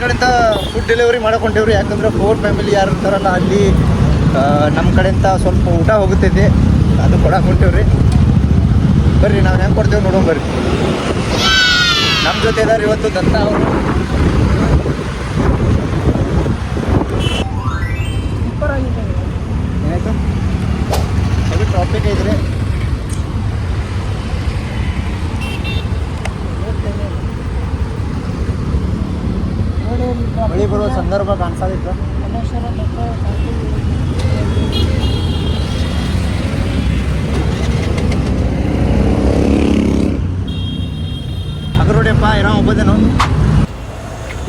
ಕಡೆಯಿಂದ food delivery ಮಾಡಕೊಂಡೇವ್ರಿ. ಯಾಕಂದ್ರೆ 4 family ಯಾರು ಇರ್ತಾರಲ್ಲ ಅಲ್ಲಿ ನಮ್ಮ ಕಡೆಯಿಂದ ಸ್ವಲ್ಪ ಊಟ ಹೋಗುತ್ತೈತಿ, ಅದು ಕೊಡಕ್ಕೆ ಹೊಂಟೇವ್ರಿ. ಬರ್ರಿ ನಾವು ಹೆಂಗೆ ಕೊಡ್ತೇವೆ ನೋಡೋಣ ಬರ್ರಿ. ನಮ್ಮ ಜೊತೆ ಇದಾರೆ ಇವತ್ತು ದತ್ತ ಅವರು. ಏನಾಯ್ತು ಅದು ಟ್ರಾಫಿಕ್ ಐತ್ರಿ. ಮಳೆ ಬರೋ ಸಂದರ್ಭ ಕಾಣಿಸೋದಿತ್ತು. ನೋಡಿಯಪ್ಪ ಏನೋ ಒಬ್ಬದೇನು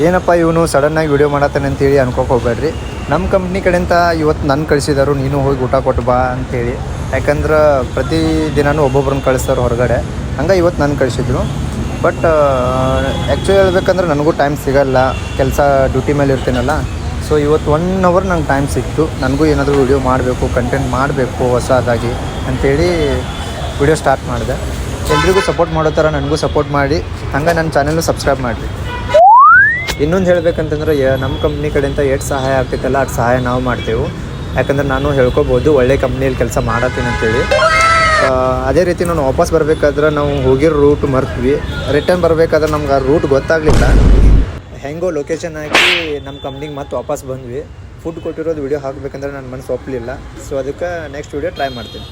ಏನಪ್ಪ ಇವನು ಸಡನ್ನಾಗಿ ವಿಡಿಯೋ ಮಾಡತ್ತಾನೆ ಅಂತೇಳಿ ಅನ್ಕೋಕೆ ಹೋಗ್ಬೇಡ್ರಿ. ನಮ್ಮ ಕಂಪ್ನಿ ಕಡೆಯಿಂದ ಇವತ್ತು ನನ್ನ ಕಳಿಸಿದಾರು, ನೀನು ಹೋಗಿ ಊಟ ಕೊಟ್ಟು ಬಾ ಅಂತೇಳಿ. ಯಾಕಂದ್ರೆ ಪ್ರತಿ ದಿನವೂ ಒಬ್ಬೊಬ್ರನ್ನ ಕಳಿಸ್ತಾರೆ ಹೊರಗಡೆ, ಹಂಗೆ ಇವತ್ತು ನನ್ನ ಕಳಿಸಿದ್ರು. ಬಟ್ ಆ್ಯಕ್ಚುಲಿ ಹೇಳ್ಬೇಕಂದ್ರೆ ನನಗೂ ಟೈಮ್ ಸಿಗೋಲ್ಲ, ಕೆಲಸ ಡ್ಯೂಟಿ ಮೇಲೆ ಇರ್ತೀನಲ್ಲ. ಸೊ ಇವತ್ತು 1 hour ನಂಗೆ ಟೈಮ್ ಸಿಕ್ತು. ನನಗೂ ಏನಾದರೂ ವಿಡಿಯೋ ಮಾಡಬೇಕು, ಕಂಟೆಂಟ್ ಮಾಡಬೇಕು ಹೊಸದಾಗಿ ಅಂಥೇಳಿ ವಿಡಿಯೋ ಸ್ಟಾರ್ಟ್ ಮಾಡಿದೆ. ಎಲ್ರಿಗೂ ಸಪೋರ್ಟ್ ಮಾಡೋ ಥರ ನನಗೂ ಸಪೋರ್ಟ್ ಮಾಡಿ, ಹಂಗೆ ನನ್ನ ಚಾನಲ್ನು ಸಬ್ಸ್ಕ್ರೈಬ್ ಮಾಡಿರಿ. ಇನ್ನೊಂದು ಹೇಳ್ಬೇಕಂತಂದ್ರೆ ನಮ್ಮ ಕಂಪ್ನಿ ಕಡೆಯಿಂದ ಎಷ್ಟು ಸಹಾಯ ಆಗ್ತೈತಲ್ಲ ಅಷ್ಟು ಸಹಾಯ ನಾವು ಮಾಡ್ತೇವೆ. ಯಾಕಂದ್ರೆ ನಾನು ಹೇಳ್ಕೊಬೋದು ಒಳ್ಳೆ ಕಂಪ್ನಿಯಲ್ಲಿ ಕೆಲಸ ಮಾಡತ್ತೀನಿ ಅಂತೇಳಿ. ಅದೇ ರೀತಿ ನಾನು ವಾಪಸ್ ಬರಬೇಕಾದ್ರೆ ನಾವು ಹೋಗಿರೋ ರೂಟ್ ಮರ್ತ್ವಿ. ರಿಟರ್ನ್ ಬರಬೇಕಾದ್ರೆ ನಮ್ಗೆ ಆ ರೂಟ್ ಗೊತ್ತಾಗಲಿಲ್ಲ. ಹೆಂಗೋ ಲೊಕೇಶನ್ ಹಾಕಿ ನಮ್ಮ ಕಂಪ್ನಿಗೆ ಮತ್ತೆ ವಾಪಸ್ ಬಂದ್ವಿ. ಫುಡ್ ಕೊಟ್ಟಿರೋದು ವಿಡಿಯೋ ಹಾಕಬೇಕಂದ್ರೆ ನನ್ನ ಮನಸ್ಸು ಒಪ್ಪಲಿಲ್ಲ. ಸೊ ಅದಕ್ಕೆ ನೆಕ್ಸ್ಟ್ ವಿಡಿಯೋ ಟ್ರೈ ಮಾಡ್ತೀನಿ.